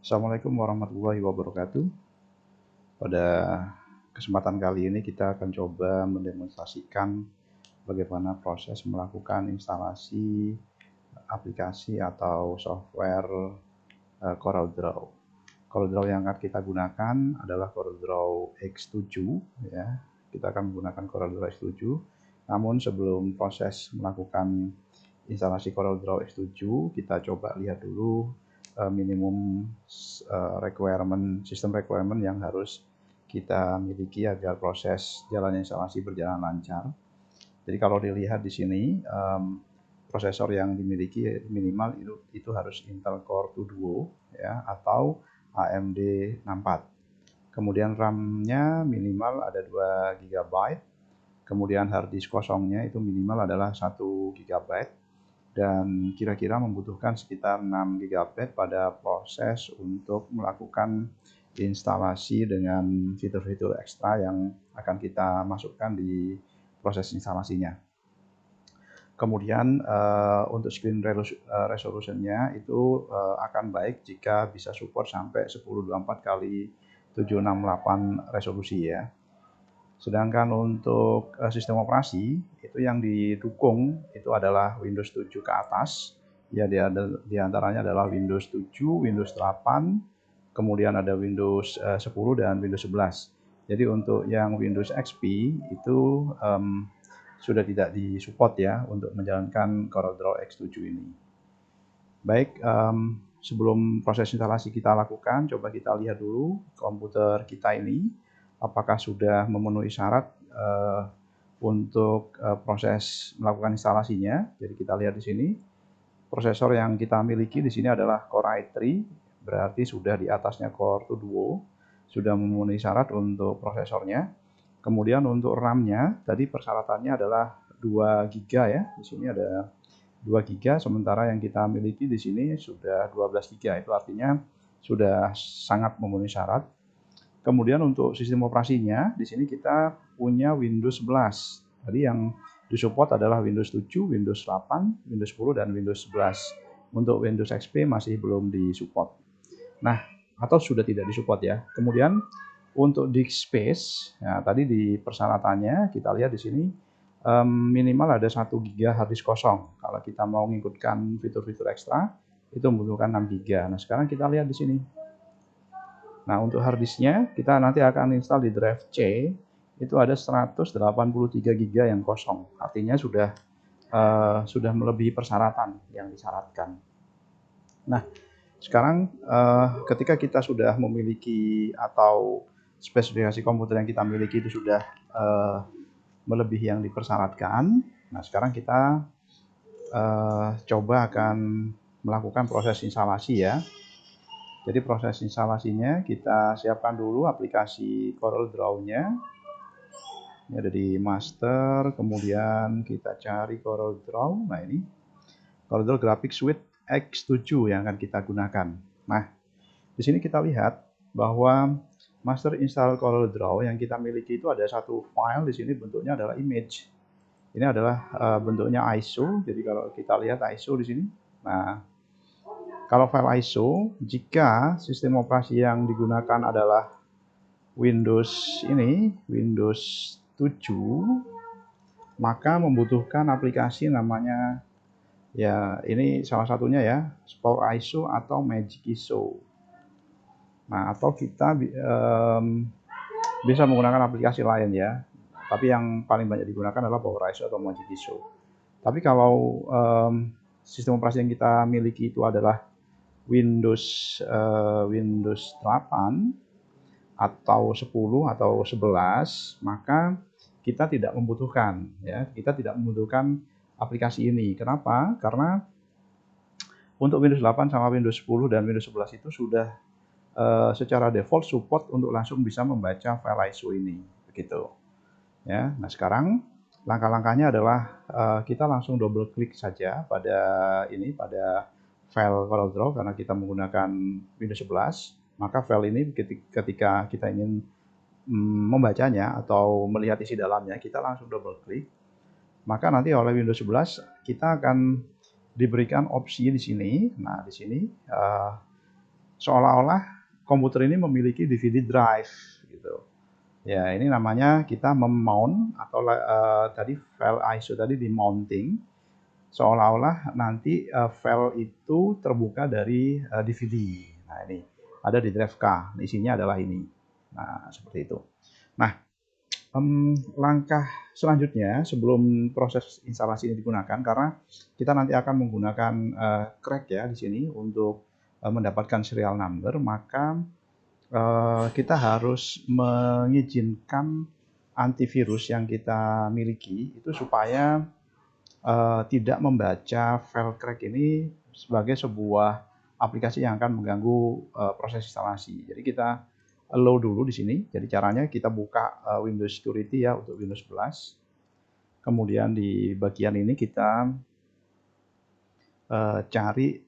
Assalamualaikum warahmatullahi wabarakatuh. Pada kesempatan kali ini kita akan coba mendemonstrasikan bagaimana proses melakukan instalasi aplikasi atau software CorelDRAW. CorelDRAW yang akan kita gunakan adalah CorelDRAW X7 ya. Kita akan menggunakan CorelDRAW X7. Namun sebelum proses melakukan instalasi CorelDRAW X7, kita coba lihat dulu minimum sistem requirement yang harus kita miliki agar proses jalannya instalasi berjalan lancar. Jadi kalau dilihat di sini, prosesor yang dimiliki minimal itu harus Intel Core 2 Duo ya, atau AMD 64. Kemudian RAM-nya minimal ada 2 GB. Kemudian hard disk kosongnya itu minimal adalah 1 GB. Dan kira-kira membutuhkan sekitar 6 GB pada proses untuk melakukan instalasi dengan fitur-fitur ekstra yang akan kita masukkan di proses instalasinya. Kemudian untuk screen resolutionnya itu akan baik jika bisa support sampai 1024 kali 768 resolusi ya. Sedangkan untuk sistem operasi itu yang didukung itu adalah Windows 7 ke atas. Ya, di antaranya adalah Windows 7, Windows 8, kemudian ada Windows 10 dan Windows 11. Jadi untuk yang Windows XP itu sudah tidak disupport ya untuk menjalankan CorelDRAW X7 ini. Baik, sebelum proses instalasi kita lakukan, coba kita lihat dulu komputer kita ini apakah sudah memenuhi syarat untuk proses melakukan instalasinya. Jadi kita lihat di sini prosesor yang kita miliki di sini adalah Core i3, berarti sudah di atasnya Core 2 Duo, sudah memenuhi syarat untuk prosesornya. Kemudian untuk RAM-nya tadi persyaratannya adalah 2 GB ya. Di sini ada 2 GB, sementara yang kita miliki di sini sudah 12 GB. Itu artinya sudah sangat memenuhi syarat. Kemudian untuk sistem operasinya, di sini kita punya Windows 11. Tadi yang disupport adalah Windows 7, Windows 8, Windows 10, dan Windows 11. Untuk Windows XP masih belum disupport. Nah, atau sudah tidak disupport ya. Kemudian untuk disk space, ya, tadi di persyaratannya kita lihat di sini minimal ada 1 GB hard disk kosong. Kalau kita mau mengikutkan fitur-fitur ekstra, itu membutuhkan 6 GB. Nah, sekarang kita lihat di sini. Nah, untuk harddisknya kita nanti akan install di drive C, itu ada 183 GB yang kosong. Artinya sudah melebihi persyaratan yang disyaratkan. Nah, sekarang ketika kita sudah memiliki atau spesifikasi komputer yang kita miliki itu sudah melebihi yang dipersyaratkan. Nah, sekarang kita coba akan melakukan proses instalasi ya. Jadi proses instalasinya kita siapkan dulu aplikasi CorelDRAW-nya. Ini ada di master, kemudian kita cari CorelDRAW. Nah, ini CorelDRAW Graphics Suite X7 yang akan kita gunakan. Nah, di sini kita lihat bahwa master install CorelDRAW yang kita miliki itu ada satu file. Di sini bentuknya adalah image. Ini adalah bentuknya ISO. Jadi kalau kita lihat ISO di sini. Nah, kalau file ISO, jika sistem operasi yang digunakan adalah Windows 7, maka membutuhkan aplikasi namanya ya, ini salah satunya ya, Power ISO atau Magic ISO. Nah, atau kita bisa menggunakan aplikasi lain ya. Tapi yang paling banyak digunakan adalah Power ISO atau Magic ISO. Tapi kalau sistem operasi yang kita miliki itu adalah Windows 8 atau 10 atau 11, maka kita tidak membutuhkan ya, kita tidak membutuhkan aplikasi ini. Kenapa? Karena untuk Windows 8 sama Windows 10 dan Windows 11 itu sudah secara default support untuk langsung bisa membaca file ISO ini, begitu. Ya, nah sekarang langkah-langkahnya adalah kita langsung double klik saja pada file CorelDRAW karena kita menggunakan Windows 11, maka file ini ketika kita ingin membacanya atau melihat isi dalamnya, kita langsung double klik. Maka nanti oleh Windows 11 kita akan diberikan opsi di sini. Nah, di sini seolah-olah komputer ini memiliki DVD drive gitu. Ya, ini namanya kita memount atau tadi file ISO tadi di mounting, seolah-olah nanti file itu terbuka dari DVD. Nah, ini ada di drive K, isinya adalah ini. Nah, seperti itu. Nah, langkah selanjutnya sebelum proses instalasi ini digunakan, karena kita nanti akan menggunakan crack ya di sini untuk mendapatkan serial number, maka kita harus mengizinkan antivirus yang kita miliki itu supaya tidak membaca file crack ini sebagai sebuah aplikasi yang akan mengganggu proses instalasi. Jadi kita allow dulu di sini. Jadi caranya kita buka Windows Security ya untuk Windows 11. Kemudian di bagian ini kita cari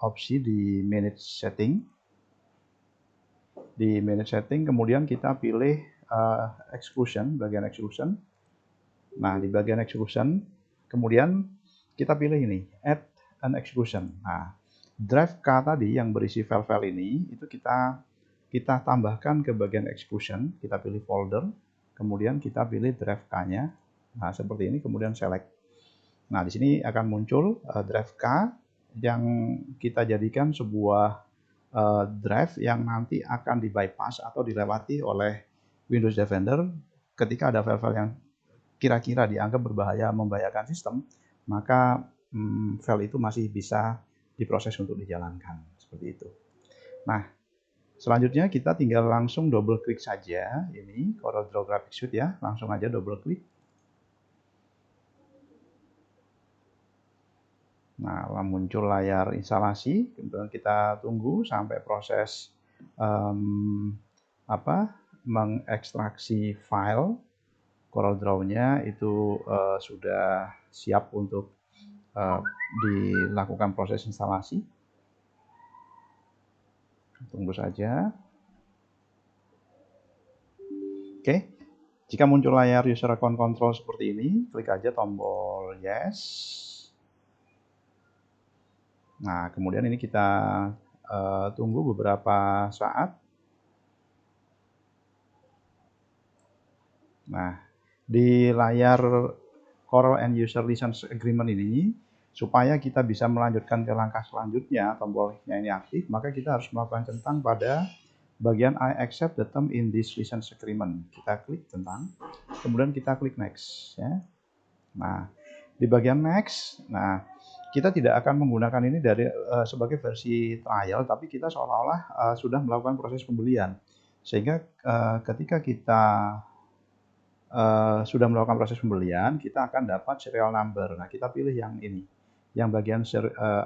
opsi di Manage Setting. Di Manage Setting kemudian kita pilih Exclusion, bagian Exclusion. Nah, di bagian Exclusion kemudian kita pilih ini, Add an Exclusion. Nah, drive K tadi yang berisi file-file ini, itu kita tambahkan ke bagian Exclusion, kita pilih folder, kemudian kita pilih drive K-nya. Nah, seperti ini, kemudian select. Nah, di sini akan muncul drive K yang kita jadikan sebuah drive yang nanti akan di-bypass atau dilewati oleh Windows Defender ketika ada file-file yang kira-kira dianggap berbahaya, membahayakan sistem, maka file itu masih bisa diproses untuk dijalankan. Seperti itu. Nah, selanjutnya kita tinggal langsung double klik saja ini CorelDRAW Graphics Suite ya, langsung aja double klik. Nah, muncul layar instalasi, kemudian kita tunggu sampai proses mengekstraksi file CorelDRAW-nya itu sudah siap untuk dilakukan proses instalasi. Tunggu saja. Oke, jika muncul layar user account control seperti ini, klik aja tombol yes. Nah, kemudian ini kita tunggu beberapa saat. Nah, di layar Corel End User License Agreement ini, supaya kita bisa melanjutkan ke langkah selanjutnya, tombolnya ini aktif, maka kita harus melakukan centang pada bagian I accept the term in this license agreement. Kita klik centang, kemudian kita klik next. Ya. Nah, di bagian next, nah kita tidak akan menggunakan ini dari sebagai versi trial, tapi kita seolah-olah sudah melakukan proses pembelian. Sehingga ketika kita sudah melakukan proses pembelian, kita akan dapat serial number. Nah, kita pilih yang ini, yang bagian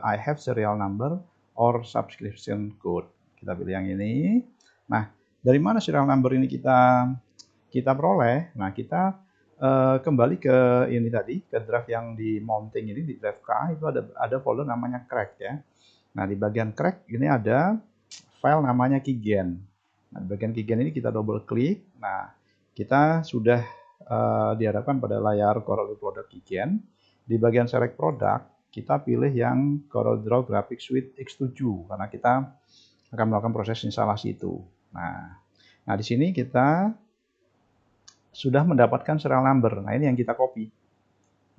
I have serial number or subscription code. Kita pilih yang ini. Nah, dari mana serial number ini kita peroleh? Nah, kita kembali ke ini tadi, ke drive yang di mounting ini, di drive K itu ada folder namanya crack ya. Nah, di bagian crack ini ada file namanya keygen. Nah, di bagian keygen ini kita double klik. Nah, kita sudah dihadapkan pada layar CorelDRAW Keygen. Di bagian select product, kita pilih yang CorelDRAW Graphics Suite X7 karena kita akan melakukan proses instalasi itu. Nah di sini kita sudah mendapatkan serial number. Nah, ini yang kita copy.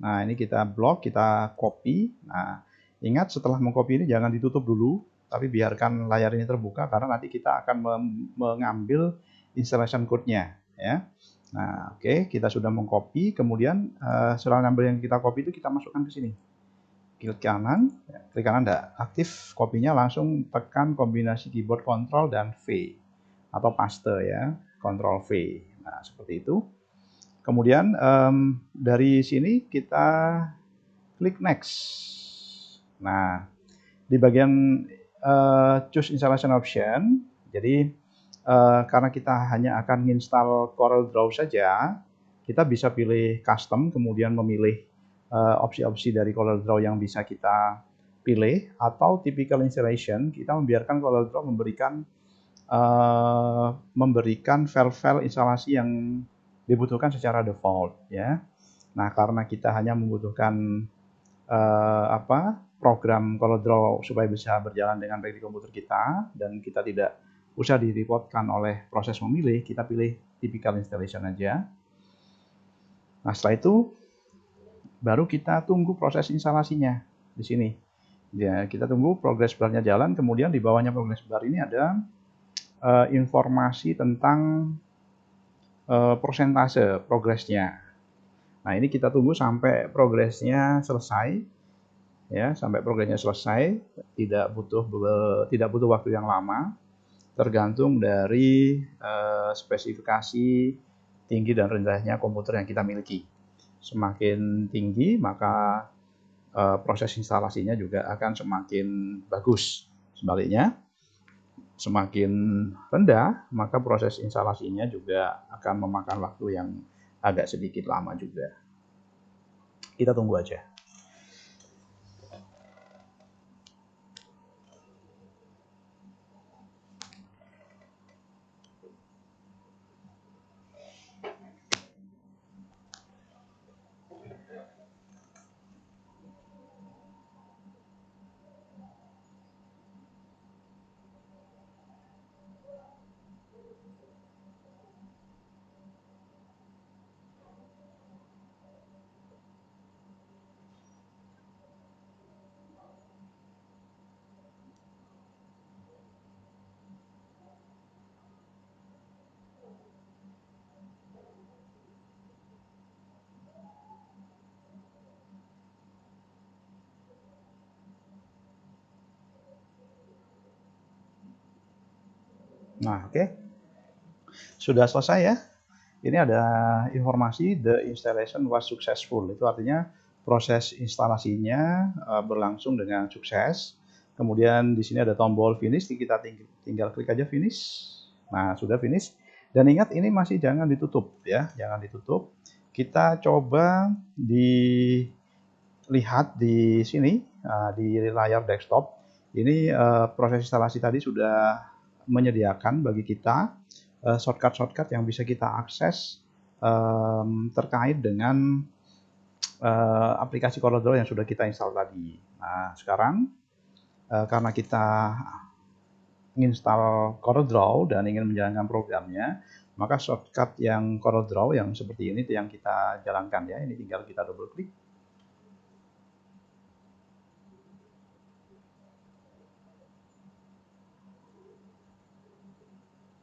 Nah, ini kita blok, kita copy. Nah, ingat setelah mengcopy ini jangan ditutup dulu, tapi biarkan layar ini terbuka karena nanti kita akan mengambil installation code-nya ya. Nah, oke, kita sudah mengcopy, kemudian serial number yang kita copy itu kita masukkan ke sini. Klik kanan enggak aktif kopinya, langsung tekan kombinasi keyboard Ctrl dan V atau paste ya, Ctrl V. Nah, seperti itu. Kemudian dari sini kita klik next. Nah, di bagian choose installation option, jadi karena kita hanya akan install CorelDRAW saja, kita bisa pilih custom, kemudian memilih opsi-opsi dari CorelDRAW yang bisa kita pilih, atau typical installation, kita membiarkan CorelDRAW memberikan file-file instalasi yang dibutuhkan secara default ya. Nah, karena kita hanya membutuhkan program CorelDRAW supaya bisa berjalan dengan baik di komputer kita dan kita tidak usah direpotkan oleh proses memilih, kita pilih typical installation aja. Nah, setelah itu baru kita tunggu proses instalasinya di sini. Ya, kita tunggu progress bar-nya jalan, kemudian di bawahnya progress bar ini ada informasi tentang persentase progresnya. Nah, ini kita tunggu sampai progresnya selesai, ya, sampai progresnya selesai. Tidak butuh waktu yang lama, tergantung dari spesifikasi tinggi dan rendahnya komputer yang kita miliki. Semakin tinggi, maka proses instalasinya juga akan semakin bagus. Sebaliknya, semakin rendah, maka proses instalasinya juga akan memakan waktu yang agak sedikit lama juga. Kita tunggu aja. Nah, oke. Sudah selesai ya. Ini ada informasi the installation was successful. Itu artinya proses instalasinya berlangsung dengan sukses. Kemudian di sini ada tombol finish, kita tinggal klik aja finish. Nah, sudah finish. Dan ingat ini masih jangan ditutup ya, jangan ditutup. Kita coba dilihat di sini di layar desktop. Ini proses instalasi tadi sudah menyediakan bagi kita shortcut yang bisa kita akses terkait dengan aplikasi CorelDRAW yang sudah kita install tadi. Nah, sekarang karena kita menginstal CorelDRAW dan ingin menjalankan programnya, maka shortcut yang CorelDRAW yang seperti ini yang kita jalankan ya. Ini tinggal kita double klik.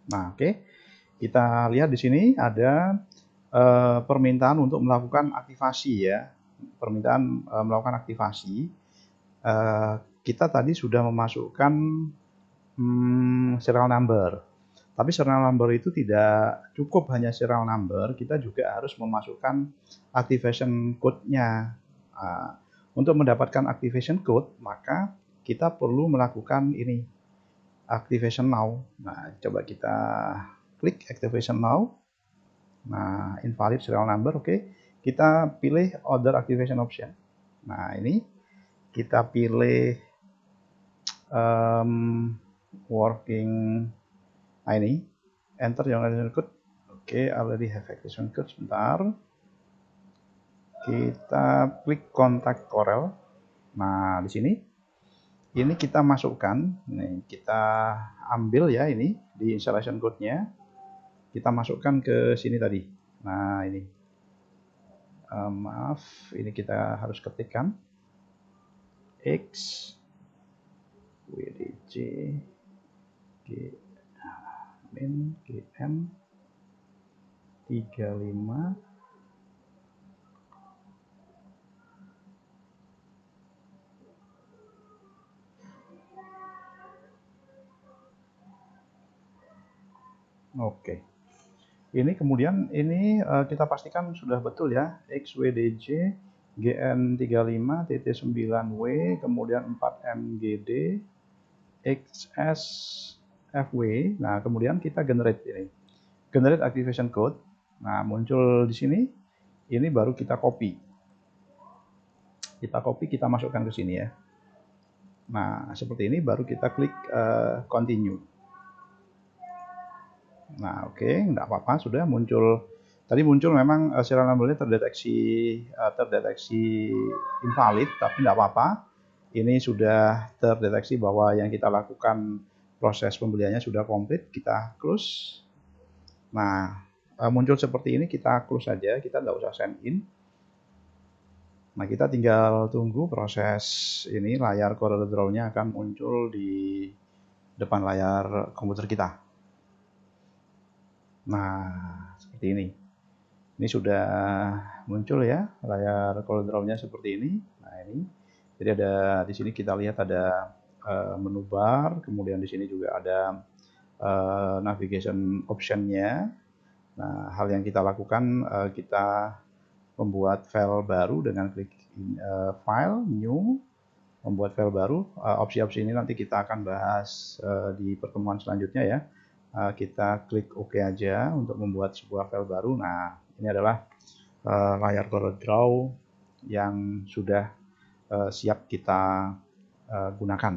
Nah, oke. Kita lihat di sini ada permintaan untuk melakukan aktivasi ya. Permintaan melakukan aktivasi. Kita tadi sudah memasukkan serial number. Tapi serial number itu tidak cukup hanya serial number, kita juga harus memasukkan activation code-nya. Untuk mendapatkan activation code, maka kita perlu melakukan ini, activation now. Nah, coba kita klik activation now. Nah, invalid serial number, oke. Kita pilih other activation option. Nah, ini kita pilih working. Nah, ini enter your activation code. Oke, already have activation code. Sebentar. Kita klik kontak Corel. Nah, di sini ini kita masukkan. Nih, kita ambil ya ini di installation code-nya. Kita masukkan ke sini tadi. Nah, ini. Maaf, ini kita harus ketikkan X WDJ G min GM 35 Oke. Ini kemudian ini kita pastikan sudah betul ya, XWDJ GN35 TT9W kemudian 4MGD XSFW. Nah, kemudian kita generate ini. Generate activation code. Nah, muncul di sini. Ini baru kita copy. Kita copy, kita masukkan ke sini ya. Nah, seperti ini baru kita klik continue. Nah, oke, enggak apa-apa, sudah muncul. Tadi muncul memang serial number-nya terdeteksi invalid, tapi enggak apa-apa. ini sudah terdeteksi bahwa yang kita lakukan proses pembeliannya sudah komplit, kita close. Nah, muncul seperti ini, kita close saja, kita nggak usah sign in. Nah, kita tinggal tunggu proses ini, layar CorelDRAW-nya akan muncul di depan layar komputer kita. Nah, seperti ini. Ini sudah muncul ya, layar CorelDRAW-nya seperti ini. Nah, ini. Jadi ada di sini kita lihat ada menu bar, kemudian di sini juga ada navigation option-nya. Nah, hal yang kita lakukan, kita membuat file baru dengan klik file, new, membuat file baru. Opsi-opsi ini nanti kita akan bahas di pertemuan selanjutnya ya. Kita klik OK aja untuk membuat sebuah file baru. Nah, ini adalah layar CorelDRAW yang sudah siap kita gunakan.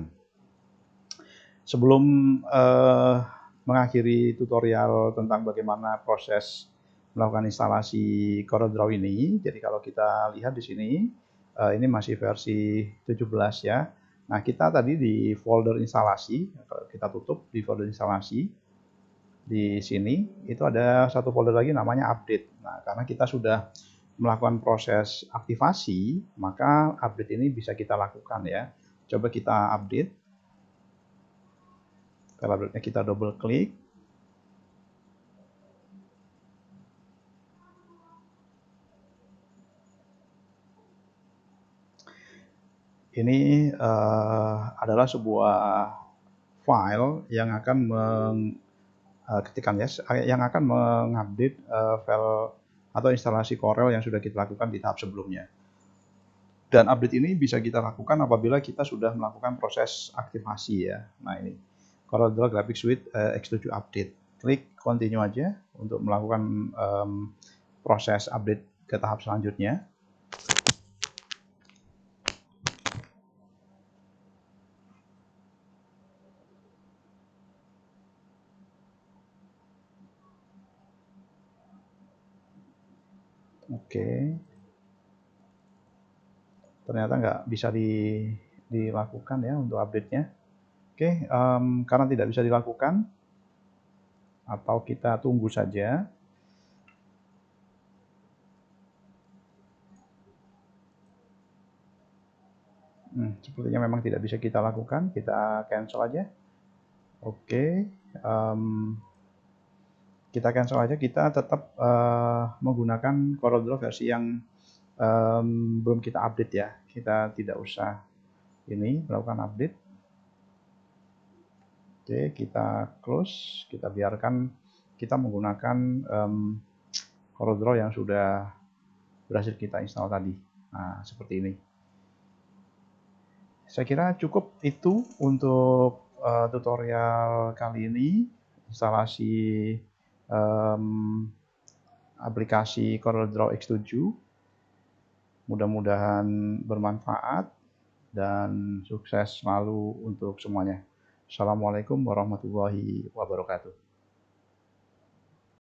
Sebelum mengakhiri tutorial tentang bagaimana proses melakukan instalasi CorelDRAW ini, jadi kalau kita lihat di sini, ini masih versi 17 ya. Nah, kita tadi di folder instalasi, kita tutup di folder instalasi, di sini itu ada satu folder lagi namanya update. Nah, karena kita sudah melakukan proses aktivasi, maka update ini bisa kita lakukan ya. Coba kita update. Kalau update-nya kita double klik. Ini adalah sebuah file yang akan yang akan mengupdate file atau instalasi Corel yang sudah kita lakukan di tahap sebelumnya. Dan update ini bisa kita lakukan apabila kita sudah melakukan proses aktivasi ya. Nah, ini CorelDRAW Graphics Suite X7 Update. Klik continue aja untuk melakukan proses update ke tahap selanjutnya. Oke. Ternyata nggak bisa dilakukan ya untuk update-nya. Oke, karena tidak bisa dilakukan, atau kita tunggu saja. Sepertinya memang tidak bisa kita lakukan, kita cancel aja. Oke, kita cancel aja, kita tetap menggunakan CorelDRAW versi yang belum kita update ya. Kita tidak usah ini melakukan update. Oke, kita close, kita biarkan kita menggunakan CorelDRAW yang sudah berhasil kita install tadi. Nah, seperti ini. Saya kira cukup itu untuk tutorial kali ini, instalasi aplikasi CorelDRAW X7. Mudah-mudahan bermanfaat dan sukses selalu untuk semuanya. Assalamualaikum warahmatullahi wabarakatuh.